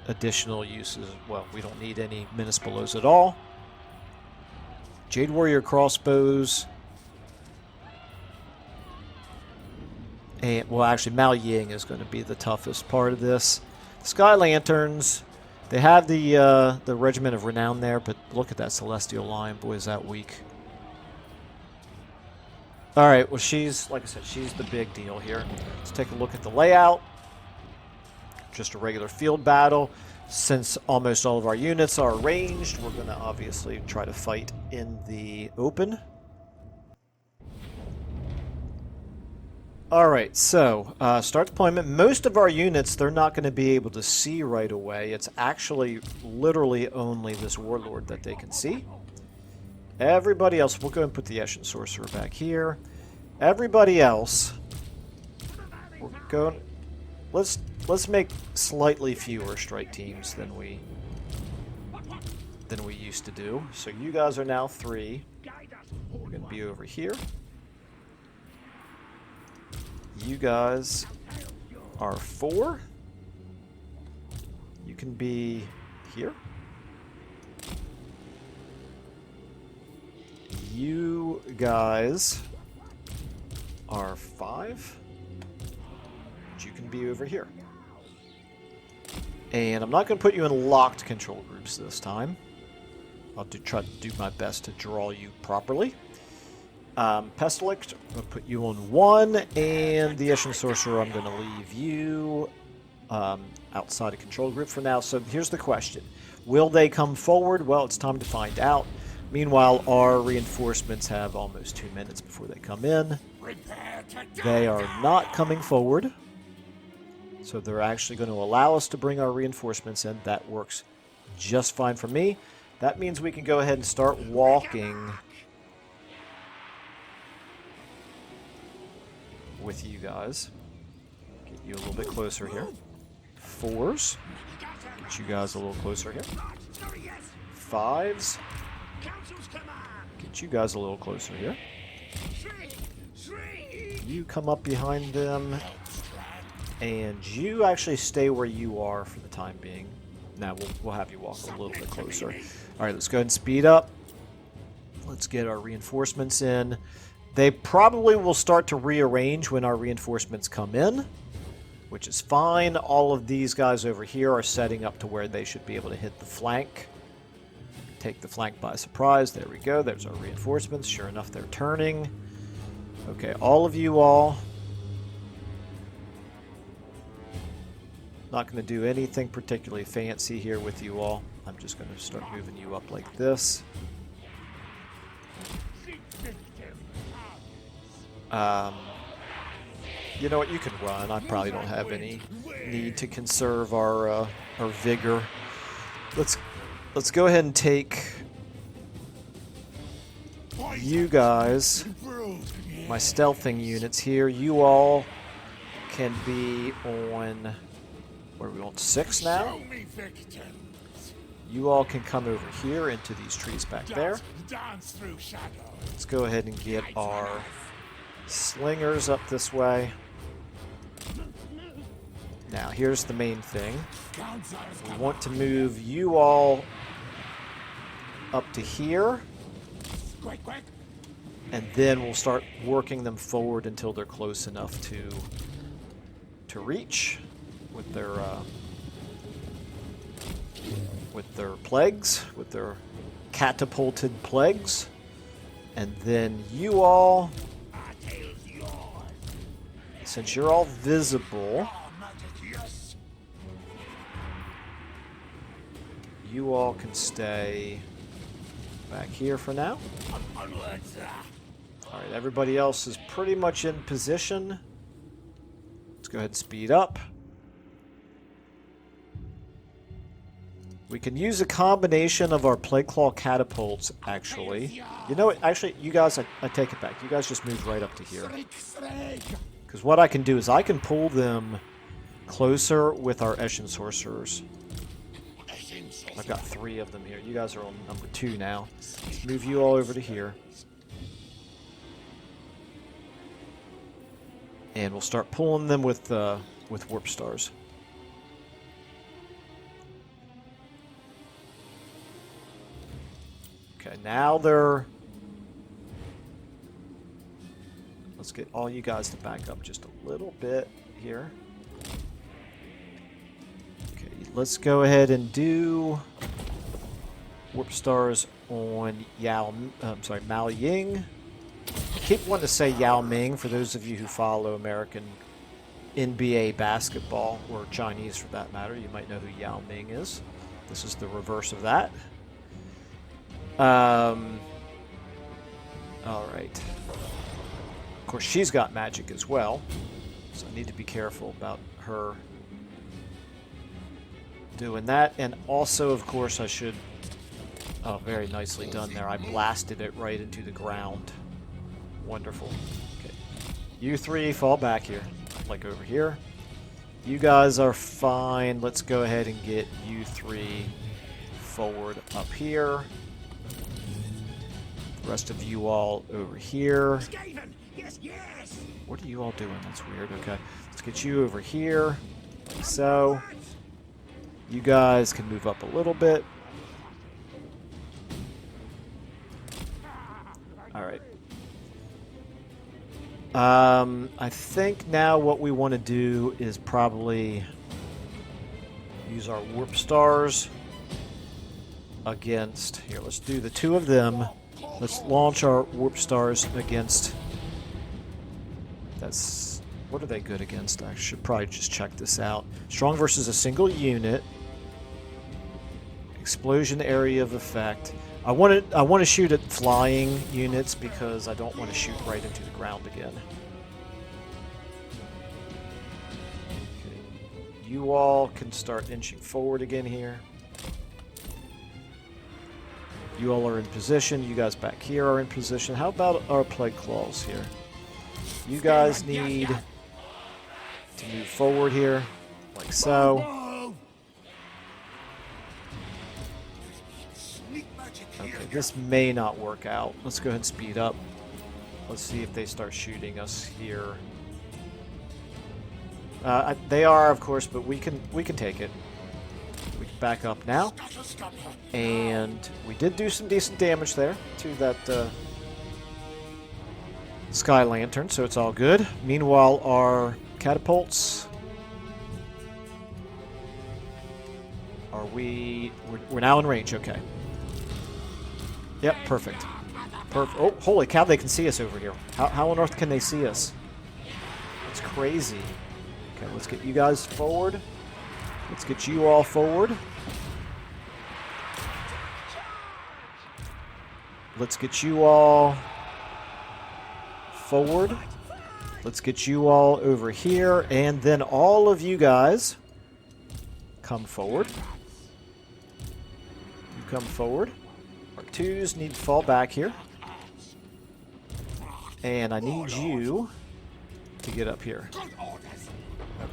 additional uses. Well, we don't need any Menace Belows at all. Jade Warrior crossbows. And, well, actually, Mao Ying is going to be the toughest part of this. Sky Lanterns. They have the Regiment of Renown there, but look at that Celestial Line. Boy, is that weak. Alright, well, she's, like I said, she's the big deal here. Let's take a look at the layout. Just a regular field battle. Since almost all of our units are ranged, we're going to obviously try to fight in the open. Alright, so start deployment. Most of our units, they're not going to be able to see right away. It's actually literally only this Warlord that they can see. Everybody else, we'll go and put the Eshin Sorcerer back here. Everybody else, we're going... Let's make slightly fewer strike teams than we used to do. So you guys are now 3. We're going to be over here. You guys are 4. You can be here. You guys are 5. You can be over here. And I'm not going to put you in locked control groups this time. I'll try to do my best to draw you properly. Pestelict, I'm going to put you on 1, and the Eshin Sorcerer, I'm going to leave you outside of control group for now. So here's the question. Will they come forward? Well, it's time to find out. Meanwhile, our reinforcements have almost 2 minutes before they come in. They are not coming forward. So they're actually going to allow us to bring our reinforcements in. That works just fine for me. That means we can go ahead and start walking with you guys. Get you a little bit closer here. 4s. Get you guys a little closer here. 5s. Get you guys a little closer here. You come up behind them. And you actually stay where you are for the time being. Now we'll have you walk a little bit closer. Alright, let's go ahead and speed up. Let's get our reinforcements in. They probably will start to rearrange when our reinforcements come in, which is fine. All of these guys over here are setting up to where they should be able to hit the flank. Take the flank by surprise. There we go. There's our reinforcements. Sure enough, they're turning. Okay, all of you all. Not going to do anything particularly fancy here with you all. I'm just going to start moving you up like this. You know what? You can run. I probably don't have any need to conserve our vigor. Let's go ahead and take you guys, my stealthing units here. You all can be on... What are we on? 6 now? You all can come over here into these trees back there. Let's go ahead and get our slingers up this way. Now, here's the main thing. We want to move you all up to here. And then we'll start working them forward until they're close enough to reach with their plagues, with their catapulted plagues. And then you all, since you're all visible, you all can stay Back here for now. Alright, everybody else is pretty much in position. Let's go ahead and speed up. We can use a combination of our Plague Claw catapults, actually. You know what? Actually, you guys, I take it back. You guys just move right up to here. Because what I can do is I can pull them closer with our Eshin Sorcerers. I've got 3 of them here. You guys are on number 2 now. Let's move you all over to here. And we'll start pulling them with Warp Stars. Okay, now they're... Let's get all you guys to back up just a little bit here. Okay, let's go ahead and do Warp Stars on Mao Ying. I keep wanting to say Yao Ming for those of you who follow American NBA basketball, or Chinese for that matter. You might know who Yao Ming is. This is the reverse of that. Alright. Of course, she's got magic as well, so I need to be careful about her doing that. And also, of course, I should... Oh, very nicely done there. I blasted it right into the ground. Wonderful. Okay. You 3 fall back here, like over here. You guys are fine. Let's go ahead and get you 3 forward up here. The rest of you all over here. What are you all doing? That's weird. Okay. Let's get you over here, like so. You guys can move up a little bit. Alright. I think now what we want to do is probably use our Warp Stars against... Here, let's do the 2 of them. Let's launch our Warp Stars against... That's... What are they good against? I should probably just check this out. Strong versus a single unit. Explosion area of effect. I want to shoot at flying units because I don't want to shoot right into the ground again. Okay. You all can start inching forward again here. You all are in position. You guys back here are in position. How about our Plague Claws here? You guys need to move forward here, like so. Okay, this may not work out. Let's go ahead and speed up. Let's see if they start shooting us here. They are, of course, but we can take it. We can back up now. And we did do some decent damage there to that Sky Lantern, so it's all good. Meanwhile, our catapults... We're now in range, okay. Yep, perfect. Oh, holy cow, they can see us over here. How on earth can they see us? It's crazy. Okay, let's get you guys forward. Let's get you all forward. Let's get you all forward. Let's get you all over here. And then all of you guys come forward. You come forward. Our 2s need to fall back here. And I need you to get up here.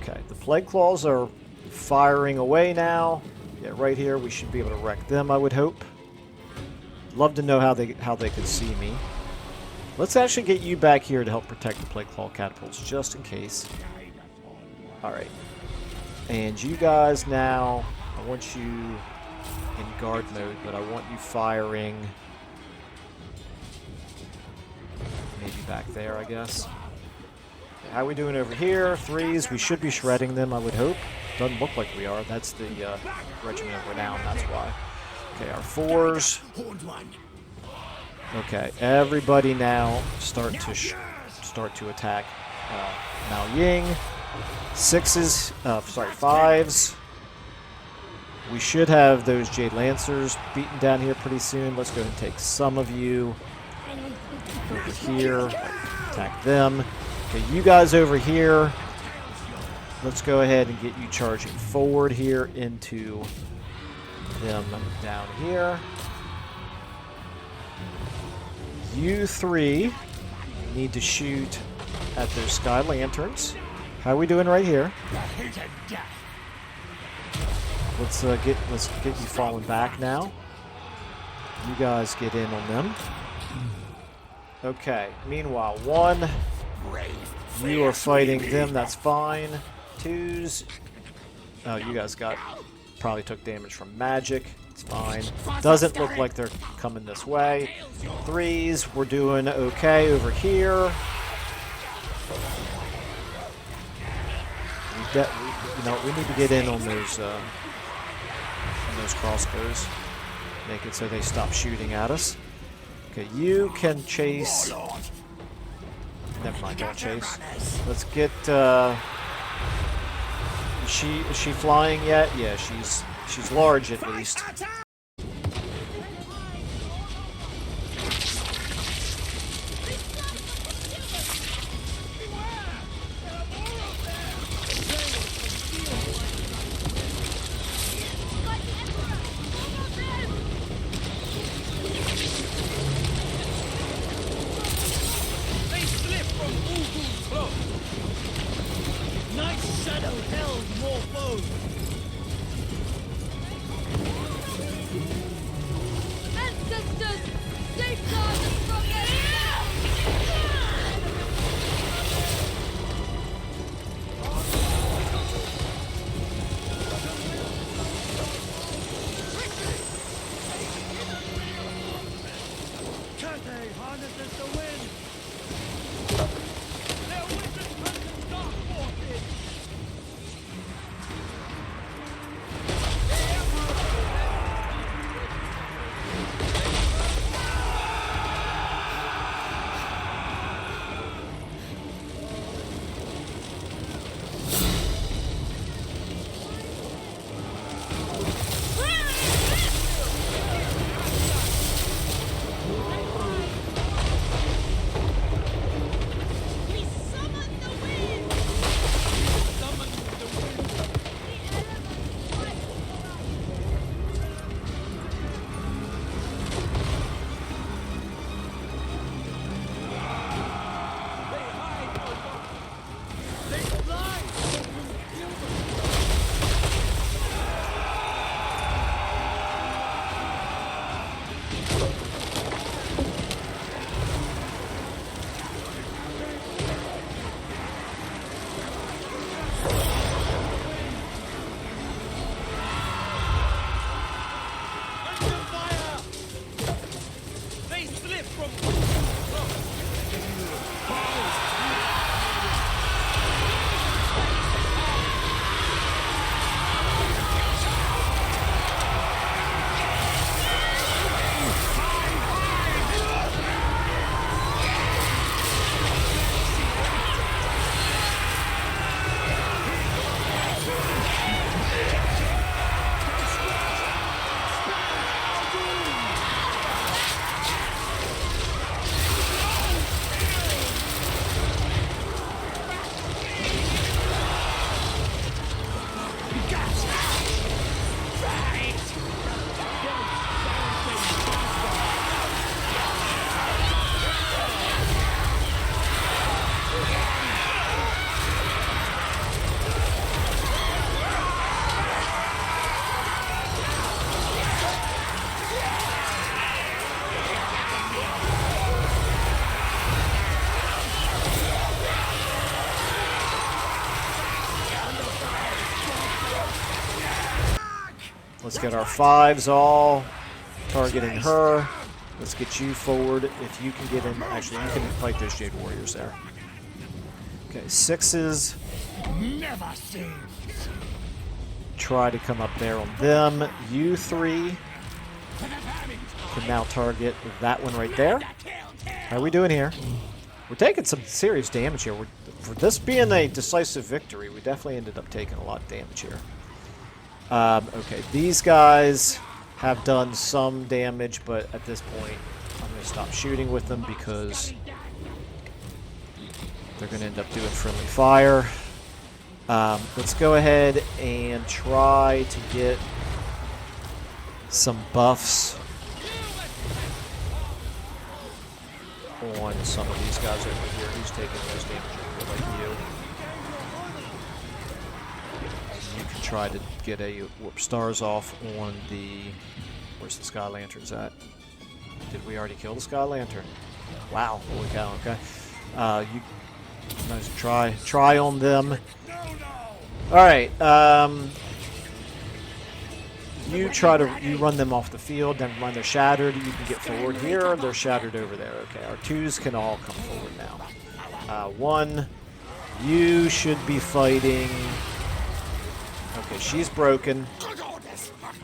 Okay, the Plague Claws are firing away now. Yeah, right here. We should be able to wreck them, I would hope. Love to know how they could see me. Let's actually get you back here to help protect the Plague Claw catapults, just in case. Alright. And you guys now, I want you in guard mode, but I want you firing maybe back there, I guess. Okay, how are we doing over here? 3s, we should be shredding them, I would hope. Doesn't look like we are. That's the Regiment of Renown, that's why. Okay, our 4s. Okay, everybody now start to attack Mao Ying. 6s, 5s. We should have those Jade Lancers beaten down here pretty soon. Let's go ahead and take some of you over here. Attack them. Okay, you guys over here. Let's go ahead and get you charging forward here into them down here. You three need to shoot at those Sky Lanterns. How are we doing right here? Let's get you falling back now. You guys get in on them. Okay. Meanwhile, 1, you are fighting them. That's fine. 2s. Oh, you guys probably took damage from magic. It's fine. Doesn't look like they're coming this way. 3s, we're doing okay over here. We need to get in on those crossbows. Make it so they stop shooting at us. Okay, you can chase. Never mind, don't chase. Let's get. Is she flying yet? Yeah, she's large at least. They slip from Ugu's cloak. Nice shadow held more foes. Ancestors, safeguard us from their Kate harnesses the wind. Their witness presence dark forces. We summon the wind! Summon the wind. The elements fight for us! They hide over. They fly. Under fire. They slip from Ugu's cloak. Let's get our 5s all targeting her. Let's get you forward. If you can get in, actually, you can fight those Jade Warriors there. Okay, 6s. Never seen. Try to come up there on them. You 3 can now target that one right there. How are we doing here? We're taking some serious damage here. For this being a decisive victory, we definitely ended up taking a lot of damage here. Okay, these guys have done some damage, but at this point, I'm going to stop shooting with them because they're going to end up doing friendly fire. Let's go ahead and try to get some buffs on some of these guys over here. Who's taking most damage over here, like you? You can try to get a warp stars off on the... Where's the Sky Lanterns at? Did we already kill the Sky Lantern? Wow, holy cow, okay. You nice try on them. Alright, you run them off the field. Never mind, they're shattered. You can get forward here. They're shattered over there. Okay, our twos can all come forward now. One, you should be fighting. Okay, she's broken,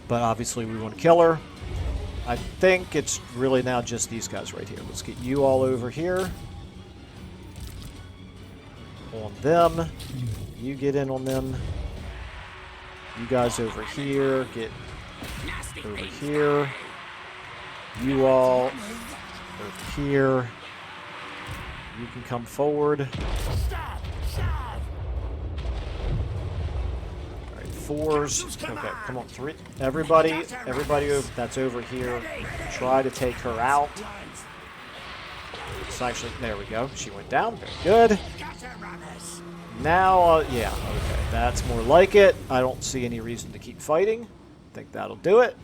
but obviously we want to kill her. I think it's really now just these guys right here. Let's get you all over here. On them. You get in on them. You guys over here. Get over here. You all over here. You can come forward. Alright, fours. Okay, come on. Three. Everybody over, that's over here. Try to take her out. It's actually, there we go. She went down. Very good. Now, yeah, okay, that's more like it. I don't see any reason to keep fighting. I think that'll do it.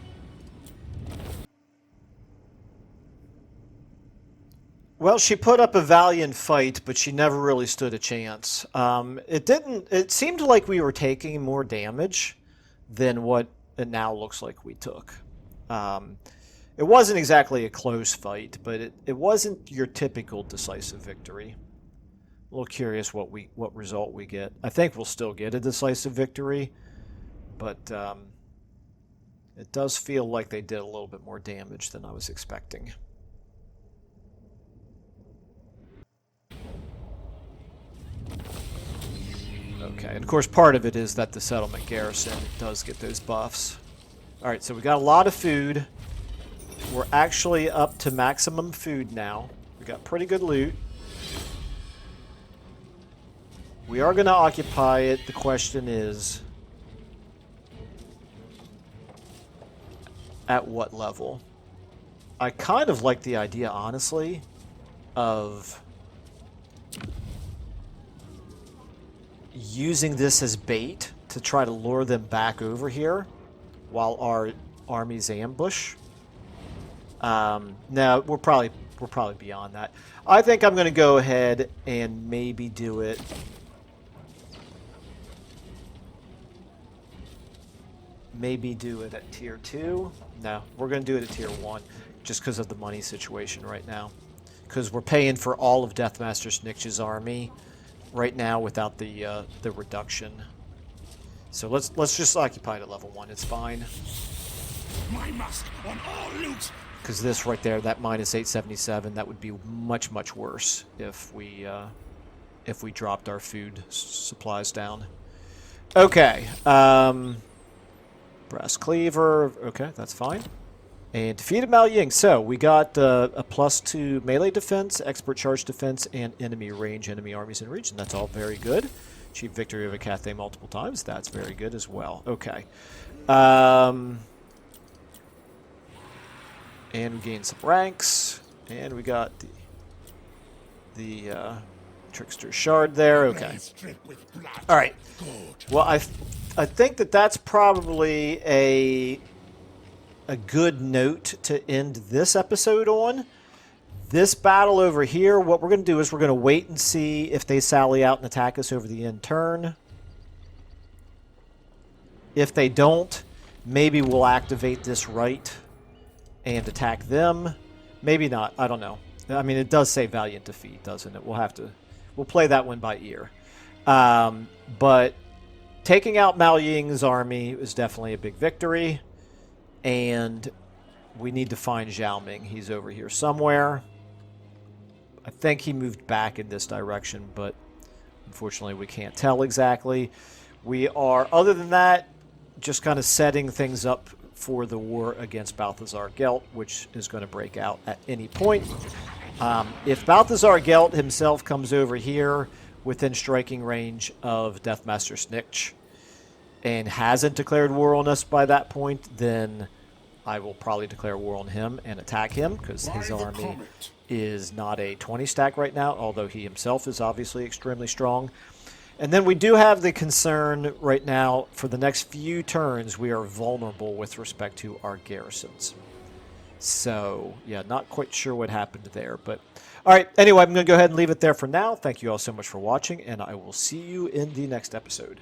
Well, she put up a valiant fight, but she never really stood a chance. It seemed like we were taking more damage than what it now looks like we took. It wasn't exactly a close fight, but it wasn't your typical decisive victory. A little curious what result we get. I think we'll still get a decisive victory, but it does feel like they did a little bit more damage than I was expecting. Okay, and of course part of it is that the settlement garrison does get those buffs. Alright, so we got a lot of food. We're actually up to maximum food now. We got pretty good loot. We are going to occupy it. The question is, at what level? I kind of like the idea, honestly, of using this as bait to try to lure them back over here while our armies ambush. No, we're probably beyond that. I think I'm going to go ahead and maybe do it. Maybe do it at tier 2. No, we're going to do it at tier 1 just because of the money situation right now. Because we're paying for all of Deathmaster Snikch's army right now without the reduction. So let's just occupy it at level 1. It's fine. My mask on all loot. Because this right there, that minus 877, that would be much, much worse if we dropped our food supplies down. Okay. Brass cleaver. Okay, that's fine. And defeated Mao Ying. So we got a +2 melee defense, expert charge defense, and enemy range, enemy armies in region. That's all very good. Achieved victory over Cathay multiple times. That's very good as well. Okay. And we gained some ranks. And we got the Trickster Shard there. Okay. All right. Well, I think that's probably a good note to end this episode on. This battle over here, what we're going to do is we're going to wait and see if they sally out and attack us over the end turn. If they don't, maybe we'll activate this right and attack them. Maybe not. I don't know. I mean, it does say valiant defeat, doesn't it? We'll play that one by ear. But taking out Mao Ying's army is definitely a big victory. And we need to find Zhao Ming. He's over here somewhere. I think he moved back in this direction, but unfortunately we can't tell exactly. We are, other than that, just kind of setting things up for the war against Balthazar Gelt, which is going to break out at any point. If Balthazar Gelt himself comes over here within striking range of Deathmaster Snikch and hasn't declared war on us by that point, then I will probably declare war on him and attack him, because his army is not a 20 stack right now, although he himself is obviously extremely strong. And then we do have the concern right now, for the next few turns, we are vulnerable with respect to our garrisons. So, yeah, not quite sure what happened there. But, all right, anyway, I'm going to go ahead and leave it there for now. Thank you all so much for watching, and I will see you in the next episode.